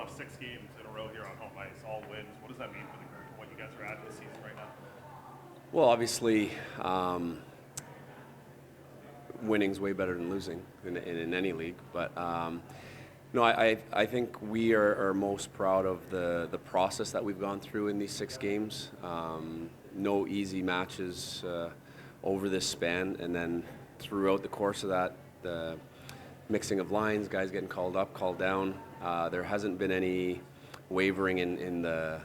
off 6 games in a row here on home ice, all wins. What does that mean for the group and what you guys are at this season right now? Well, obviously, winning's way better than losing in any league. But no, I think we are most proud of the process that we've gone through in these 6 games. No easy matches over this span, and then throughout the course of that, the mixing of lines, guys getting called up, called down. There hasn't been any wavering in the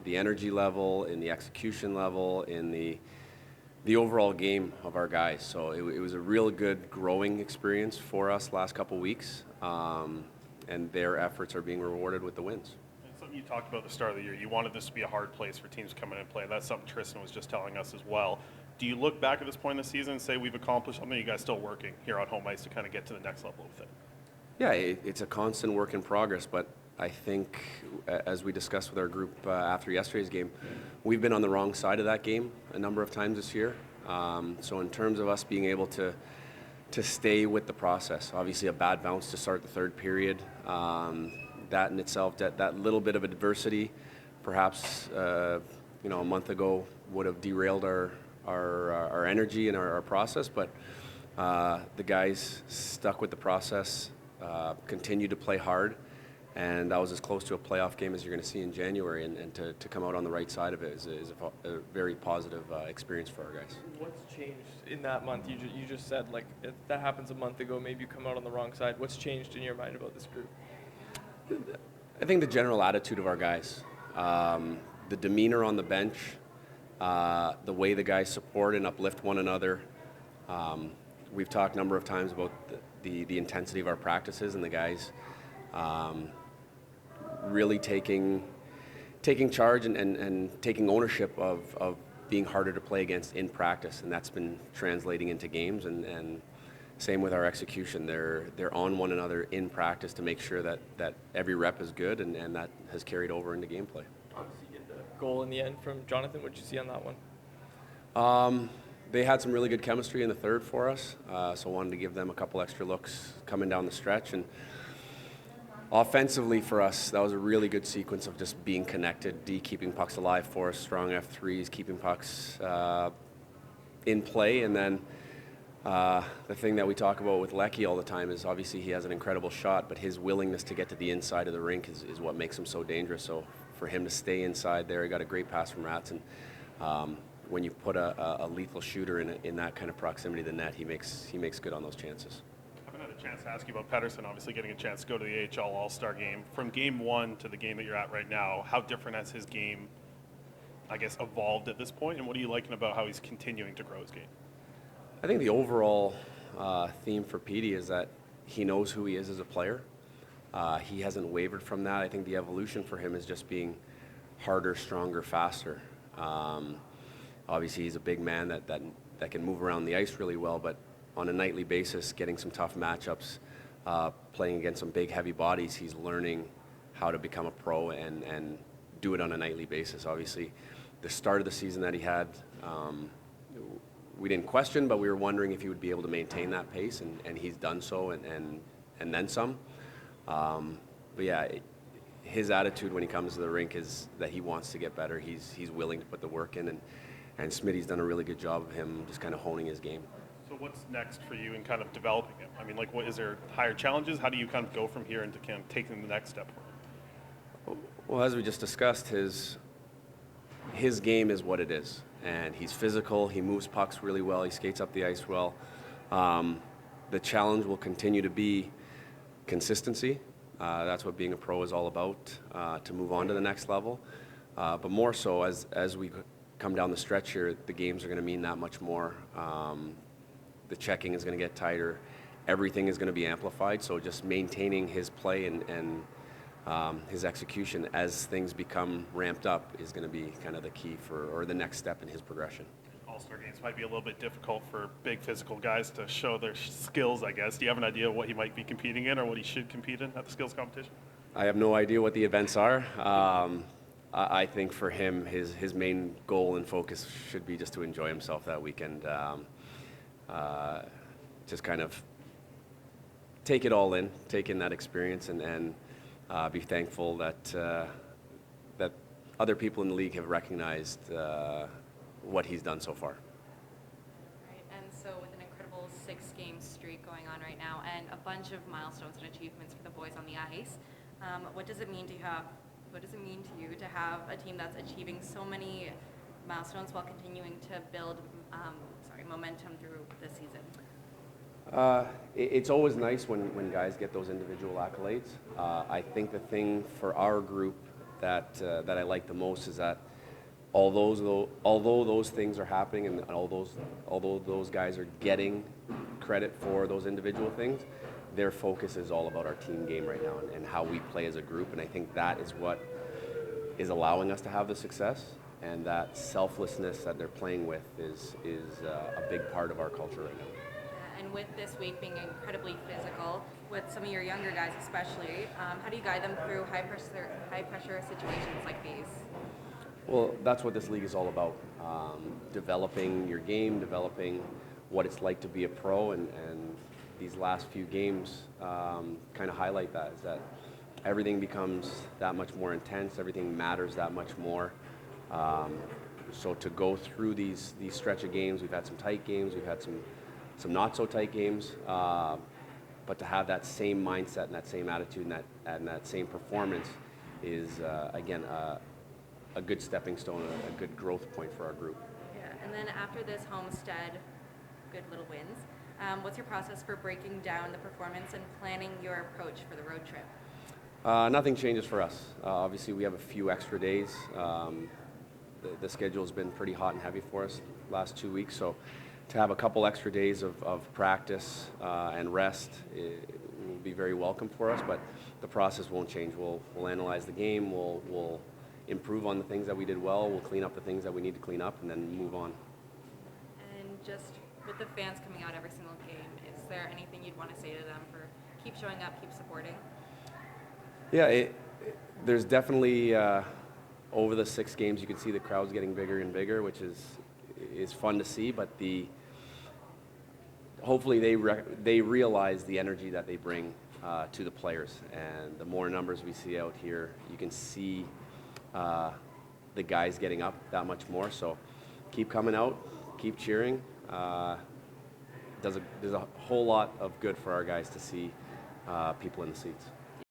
energy level, in the execution level, in the overall game of our guys. So it was a real good growing experience for us last couple weeks, and their efforts are being rewarded with the wins. And something you talked about at the start of the year, you wanted this to be a hard place for teams to come in and play. That's something Tristan was just telling us as well. Do you look back at this point in the season and say we've accomplished something? Are you guys still working here on home ice to kind of get to the next level with it? Yeah, it's a constant work in progress, but I think, as we discussed with our group after yesterday's game, we've been on the wrong side of that game a number of times this year. So in terms of us being able to stay with the process, obviously a bad bounce to start the third period, that in itself, that little bit of adversity, perhaps a month ago would have derailed our energy and our process, but the guys stuck with the process, continued to play hard, and that was as close to a playoff game as you're going to see in January, and to come out on the right side of it is a very positive experience for our guys. What's changed in that month? You just said, like, if that happens a month ago, maybe you come out on the wrong side. What's changed in your mind about this group? I think the general attitude of our guys, the demeanor on the bench, the way the guys support and uplift one another. We've talked a number of times about the intensity of our practices, and the guys really taking charge and taking ownership of being harder to play against in practice, and that's been translating into games, and same with our execution. They're on one another in practice to make sure that every rep is good, and that has carried over into gameplay. Obviously, you get the goal in the end from Jonathan. What did you see on that one? They had some really good chemistry in the third for us, so wanted to give them a couple extra looks coming down the stretch. And offensively for us, that was a really good sequence of just being connected, keeping pucks alive for us, strong F3s, keeping pucks in play. And then the thing that we talk about with Lecky all the time is obviously he has an incredible shot, but his willingness to get to the inside of the rink is what makes him so dangerous. So for him to stay inside there, he got a great pass from Rats. And when you put a lethal shooter in that kind of proximity to the net, he makes good on those chances. I haven't had a chance to ask you about Pettersson, obviously getting a chance to go to the AHL All-Star Game. From game 1 to the game that you're at right now, how different has his game, I guess, evolved at this point, and what are you liking about how he's continuing to grow his game? I think the overall theme for Petey is that he knows who he is as a player. He hasn't wavered from that. I think the evolution for him is just being harder, stronger, faster. Obviously, he's a big man that can move around the ice really well, but on a nightly basis, getting some tough matchups, playing against some big, heavy bodies, he's learning how to become a pro and do it on a nightly basis. Obviously, the start of the season that he had, we didn't question, but we were wondering if he would be able to maintain that pace, and he's done so, and then some. But yeah, his attitude when he comes to the rink is that he wants to get better. He's willing to put the work in, and Smitty's done a really good job of him just kind of honing his game. So what's next for you in kind of developing him? I mean, like, what is there higher challenges? How do you kind of go from here into kind of taking the next step for him? Well, as we just discussed, his game is what it is, and he's physical. He moves pucks really well. He skates up the ice well. The challenge will continue to be consistency. That's what being a pro is all about, to move on to the next level. But more so, as we come down the stretch here, the games are going to mean that much more. The checking is going to get tighter. Everything is going to be amplified. So just maintaining his play and his execution as things become ramped up is going to be kind of the key or the next step in his progression. All-Star games might be a little bit difficult for big physical guys to show their skills, I guess. Do you have an idea of what he might be competing in or what he should compete in at the skills competition? I have no idea what the events are. I think for him, his main goal and focus should be just to enjoy himself that weekend. Just kind of take it all in, take in that experience, and be thankful that that other people in the league have recognized what he's done so far. Right, and so with an incredible 6-game streak going on right now and a bunch of milestones and achievements for the boys on the ice, what does it mean to you to have a team that's achieving so many milestones while continuing to build momentum through this season? It's always nice when guys get those individual accolades. I think the thing for our group that I like the most is that although those things are happening and although those guys are getting credit for those individual things, their focus is all about our team game right now and how we play as a group. And I think that is what is allowing us to have the success, and that selflessness that they're playing with is a big part of our culture right now. And with this week being incredibly physical, with some of your younger guys especially, how do you guide them through high pressure situations like these? Well, that's what this league is all about. Developing your game, developing what it's like to be a pro, and these last few games kind of highlight that, is that everything becomes that much more intense, everything matters that much more. So to go through these stretch of games, we've had some tight games, we've had some not so tight games, but to have that same mindset and that same attitude and that same performance is, again, a good stepping stone, a good growth point for our group. Yeah, and then after this homestead, good little wins, what's your process for breaking down the performance and planning your approach for the road trip? Nothing changes for us. Obviously, we have a few extra days. The schedule's been pretty hot and heavy for us last 2 weeks, so to have a couple extra days of practice and rest will be very welcome for us, but the process won't change. We'll analyze the game, we'll improve on the things that we did well, we'll clean up the things that we need to clean up, and then move on. And just with the fans coming out every single game, is there anything you'd want to say to them for keep showing up, keep supporting? Yeah, there's definitely, over the 6 games, you can see the crowds getting bigger and bigger, which is fun to see, but hopefully they realize the energy that they bring to the players, and the more numbers we see out here, you can see the guys getting up that much more. So keep coming out, keep cheering. There's a whole lot of good for our guys to see people in the seats.